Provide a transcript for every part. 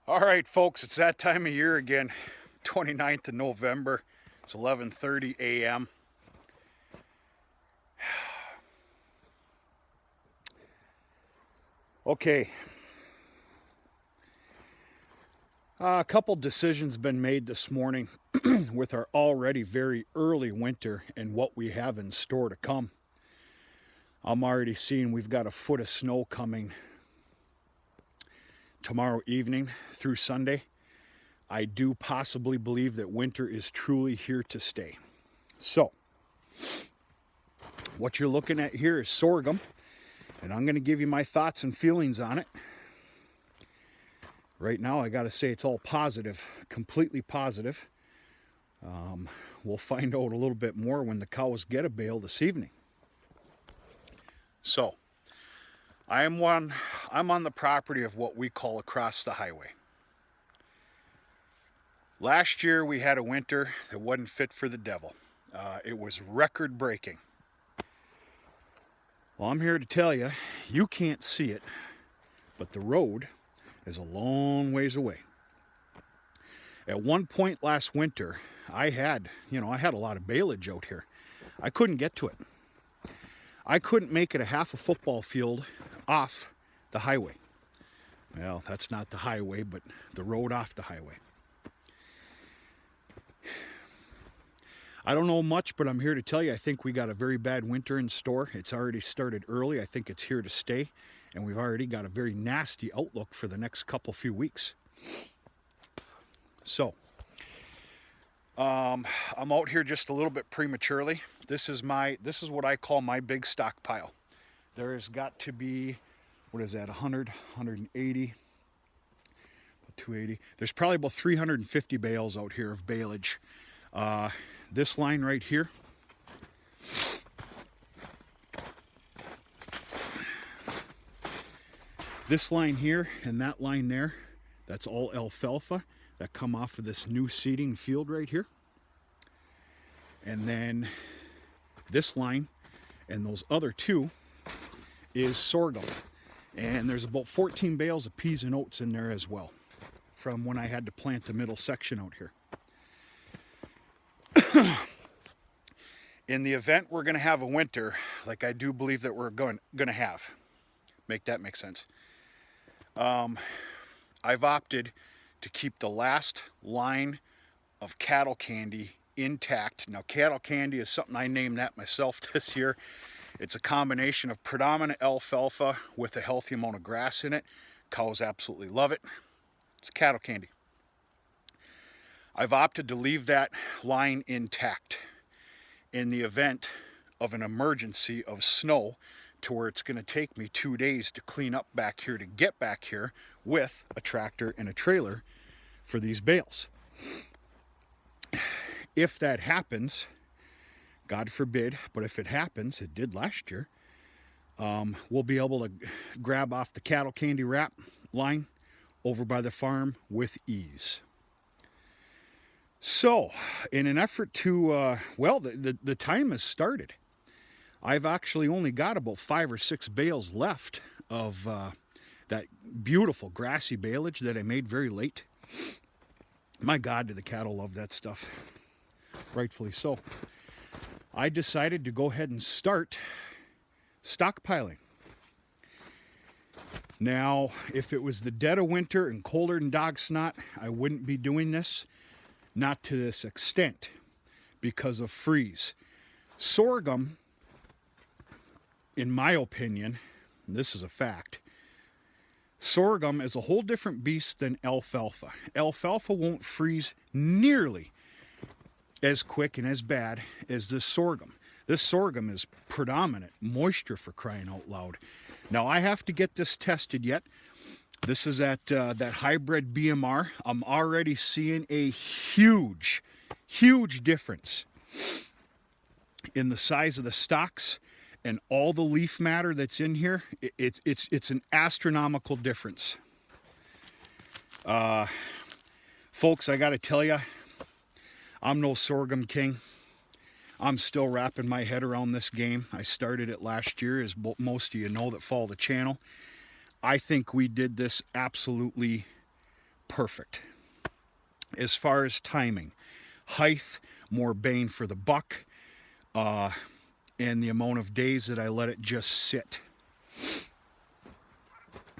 All right, folks, it's that time of year again, 29th of November. It's 11:30 a.m. Okay, a couple decisions been made this morning with our already very early winter and what we have in store to come. I'm already seeing we've got a foot of snow coming tomorrow evening through Sunday. I do possibly believe that winter is truly here to stay. So, what you're looking at here is sorghum, and I'm going to give you my thoughts and feelings on it. Right now, I got to say it's all positive, completely positive. We'll find out a little bit more when the cows get a bale this evening. So, I'm on the property of what we call across the highway. Last year we had a winter that wasn't fit for the devil. It was record breaking. Well, I'm here to tell you, you can't see it, but the road is a long ways away. At one point last winter, I had a lot of baleage out here. I couldn't get to it. I couldn't make it a half a football field off the highway. Well, that's not the highway, but the road off the highway. I don't know much, but I'm here to tell you I think we got a very bad winter in store. It's already started early. I think it's here to stay, and we've already got a very nasty outlook for the next few weeks. So, I'm out here just a little bit prematurely. This is what I call my big stockpile. There has got to be, what is that, 100, 180, 280. There's probably about 350 bales out here of baleage. This line right here, this line here and that line there, that's all alfalfa that come off of this new seeding field right here. And then this line and those other two is sorghum. And there's about 14 bales of peas and oats in there as well from when I had to plant the middle section out here. In the event we're going to have a winter, like I do believe that we're going to have, make that make sense. I've opted to keep the last line of cattle candy intact. Now, cattle candy is something I named that myself this year. It's a combination of predominant alfalfa with a healthy amount of grass in it. Cows absolutely love it. It's cattle candy. I've opted to leave that line intact in the event of an emergency of snow, to where it's going to take me 2 days to clean up back here to get back here with a tractor and a trailer for these bales. If that happens, God forbid, but if it happens, it did last year, we'll be able to grab off the cattle candy wrap line over by the farm with ease. So, in an effort to, the time has started. I've actually only got about 5 or 6 bales left of that beautiful grassy baleage that I made very late. My God, do the cattle love that stuff. Rightfully so. I decided to go ahead and start stockpiling. Now, if it was the dead of winter and colder than dog snot, I wouldn't be doing this. Not to this extent, because of freeze. Sorghum, in my opinion, and this is a fact, sorghum is a whole different beast than alfalfa. Alfalfa won't freeze nearly as quick and as bad as this sorghum. This sorghum is predominant moisture, for crying out loud. Now, I have to get this tested yet. This is that hybrid BMR. I'm already seeing a huge difference in the size of the stalks and all the leaf matter that's in here. It's an astronomical difference. Folks, I got to tell you, I'm no sorghum king. I'm still wrapping my head around this game. I started it last year, as most of you know that follow the channel. I think we did this absolutely perfect. As far as timing, height, more bang for the buck, and the amount of days that I let it just sit.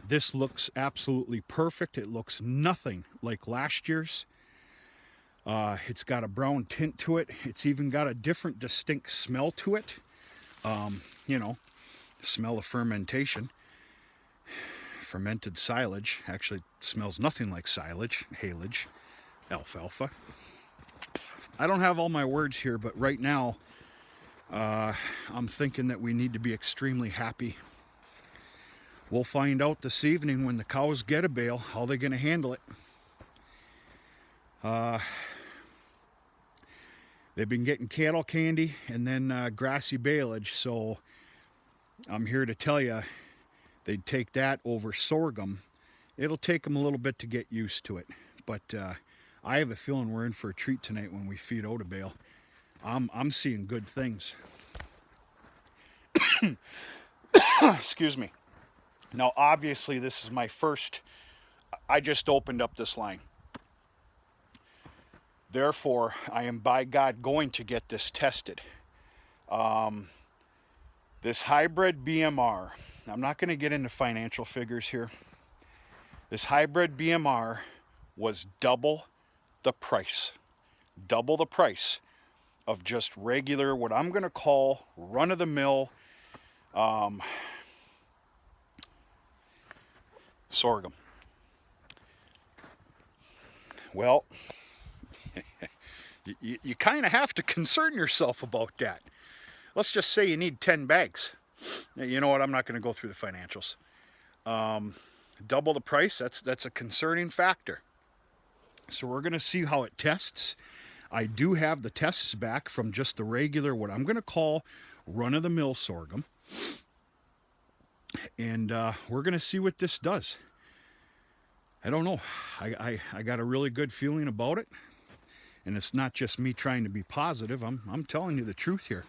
This looks absolutely perfect. It looks nothing like last year's. It's got a brown tint to it. It's even got a different distinct smell to it. You know, smell of fermentation. Fermented silage. Actually smells nothing like silage, haylage, alfalfa. I don't have all my words here, but right now I'm thinking that we need to be extremely happy. We'll find out this evening when the cows get a bale how they're going to handle it. They've been getting cattle candy and then grassy baleage, so I'm here to tell you they'd take that over sorghum. It'll take them a little bit to get used to it, but I have a feeling we're in for a treat tonight when we feed out a bale. I'm seeing good things. Excuse me. Now, obviously, this is my first. I just opened up this line. Therefore, I am by God going to get this tested. This hybrid BMR, I'm not going to get into financial figures here. This hybrid BMR was double the price. Double the price of just regular, what I'm going to call run-of-the-mill sorghum. Well, you kind of have to concern yourself about that. Let's just say you need 10 bags. You know what? I'm not going to go through the financials. Double the price, that's a concerning factor. So we're going to see how it tests. I do have the tests back from just the regular, what I'm going to call run-of-the-mill sorghum. And we're going to see what this does. I don't know. I got a really good feeling about it. And it's not just me trying to be positive. I'm telling you the truth here.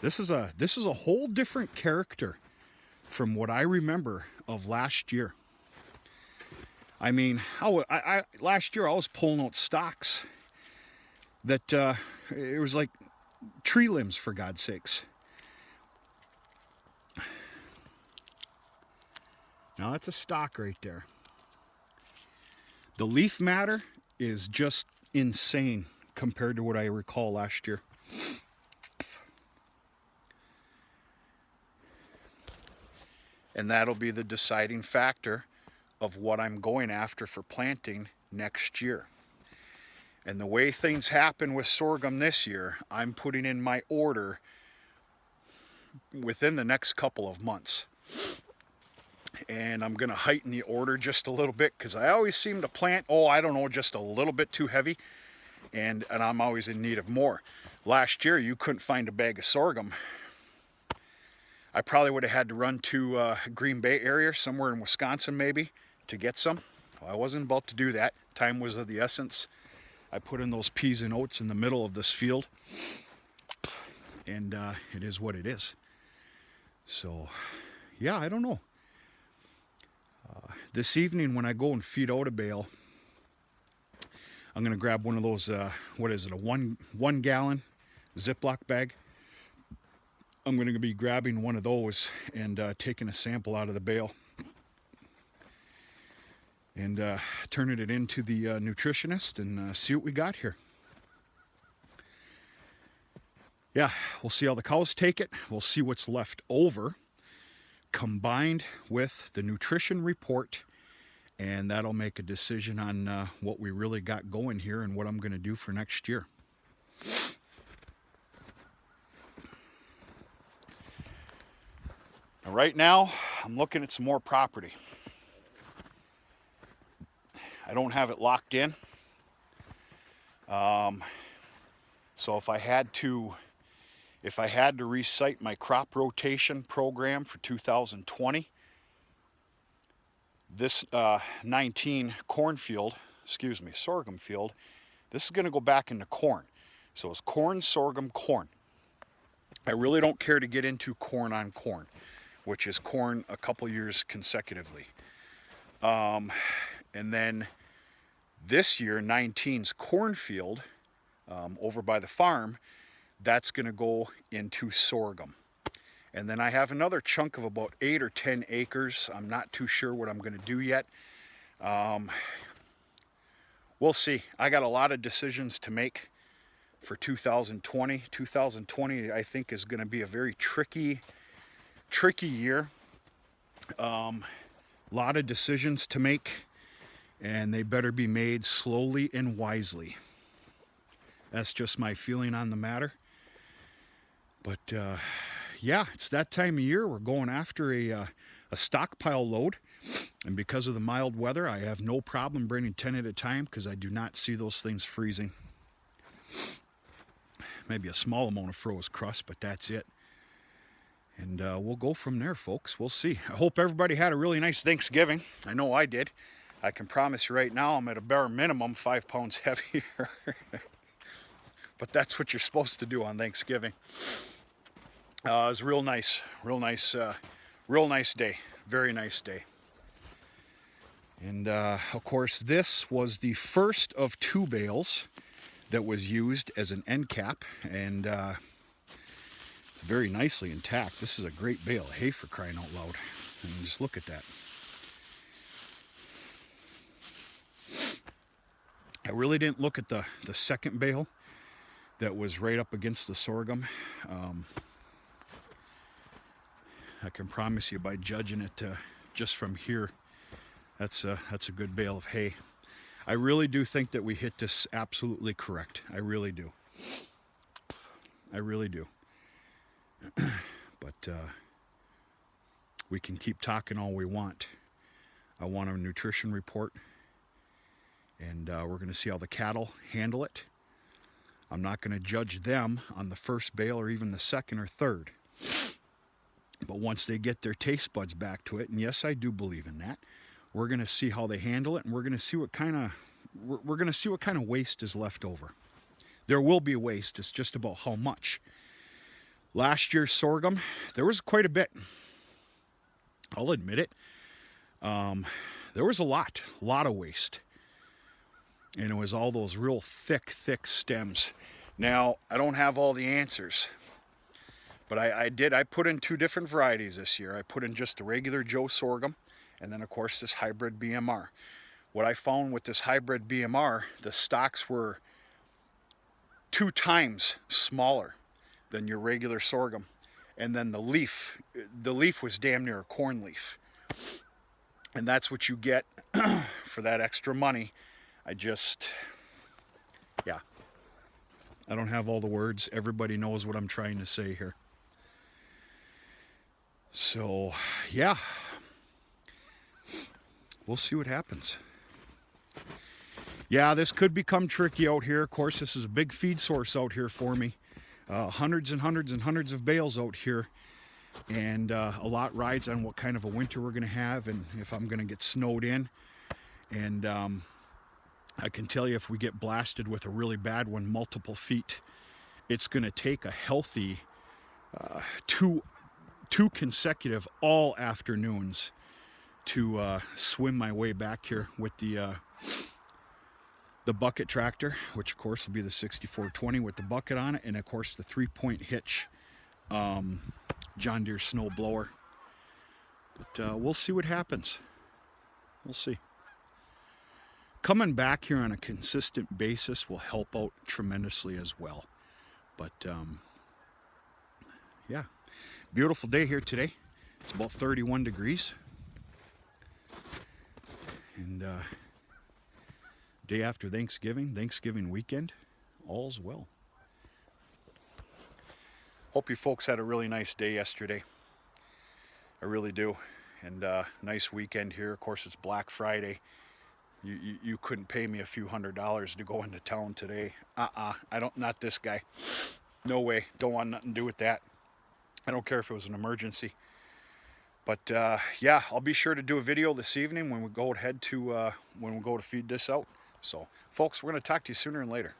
This is a whole different character from what I remember of last year. I mean, last year I was pulling out stalks that it was like tree limbs, for God's sakes. Now that's a stalk right there. The leaf matter is just insane compared to what I recall last year. And that'll be the deciding factor of what I'm going after for planting next year. And the way things happen with sorghum this year, I'm putting in my order within the next couple of months. And I'm going to heighten the order just a little bit because I always seem to plant, just a little bit too heavy. And I'm always in need of more. Last year, you couldn't find a bag of sorghum. I probably would have had to run to Green Bay area, somewhere in Wisconsin maybe, to get some. Well, I wasn't about to do that. Time was of the essence. I put in those peas and oats in the middle of this field. And it is what it is. So, yeah, I don't know. This evening when I go and feed out a bale, I'm going to grab one of those, a 1 gallon Ziploc bag. I'm going to be grabbing one of those and taking a sample out of the bale and turning it into the nutritionist and see what we got here. Yeah, we'll see how the cows take it. We'll see what's left over combined with the nutrition report, and that'll make a decision on what we really got going here and what I'm going to do for next year. Now, right now, I'm looking at some more property. I don't have it locked in. So if I had to recite my crop rotation program for 2020, this 19 sorghum field, this is going to go back into corn. So it's corn, sorghum, corn. I really don't care to get into corn on corn, which is corn a couple years consecutively. And then This year, 19's cornfield over by the farm, that's going to go into sorghum. And then I have another chunk of about 8 or 10 acres. I'm not too sure what I'm going to do yet. We'll see. I got a lot of decisions to make for 2020. 2020, I think, is going to be a very tricky year. A lot of decisions to make, and they better be made slowly and wisely. That's just my feeling on the matter. But yeah, it's that time of year. We're going after a stockpile load. And because of the mild weather, I have no problem bringing 10 at a time because I do not see those things freezing. Maybe a small amount of froze crust, but that's it. And we'll go from there, folks. We'll see. I hope everybody had a really nice Thanksgiving. I know I did. I can promise you right now I'm at a bare minimum 5 pounds heavier. But that's what you're supposed to do on Thanksgiving. It was real nice day. Very nice day. And of course, this was the first of 2 bales that was used as an end cap, and it's very nicely intact. This is a great bale of hay, for crying out loud. And just look at that. I really didn't look at the second bale that was right up against the sorghum. I can promise you, by judging it just from here, that's a good bale of hay. I really do think that we hit this absolutely correct. I really do. I really do. But we can keep talking all we want. I want a nutrition report, and we're going to see how the cattle handle it. I'm not going to judge them on the first bale or even the second or third. But once they get their taste buds back to it, and yes, I do believe in that, we're going to see how they handle it, and we're going to see what kind of waste is left over. There will be waste. It's just about how much. Last year's sorghum, there was quite a bit. I'll admit it. There was a lot of waste. And it was all those real thick stems. Now, I don't have all the answers. But I put in 2 different varieties this year. I put in just the regular Joe sorghum, and then of course this hybrid BMR. What I found with this hybrid BMR, the stalks were 2 times smaller than your regular sorghum. And then the leaf was damn near a corn leaf. And that's what you get for that extra money. Yeah. I don't have all the words. Everybody knows what I'm trying to say here. So, yeah. We'll see what happens. Yeah, this could become tricky out here. Of course, this is a big feed source out here for me. Hundreds and hundreds of bales out here. And a lot rides on what kind of a winter we're going to have and if I'm going to get snowed in. And I can tell you, if we get blasted with a really bad one, multiple feet, it's going to take a healthy two consecutive all afternoons to swim my way back here with the bucket tractor, which of course will be the 6420 with the bucket on it, and of course the 3-point hitch John Deere snow blower. But we'll see what happens. We'll see. Coming back here on a consistent basis will help out tremendously as well. But yeah, beautiful day here today. It's about 31 degrees. And day after Thanksgiving weekend, all's well. Hope you folks had a really nice day yesterday. I really do. And nice weekend here. Of course, it's Black Friday. You couldn't pay me a few $100s to go into town today. Not this guy. No way. Don't want nothing to do with that. I don't care if it was an emergency. But yeah, I'll be sure to do a video this evening when we go to feed this out. So folks, we're going to talk to you sooner and later.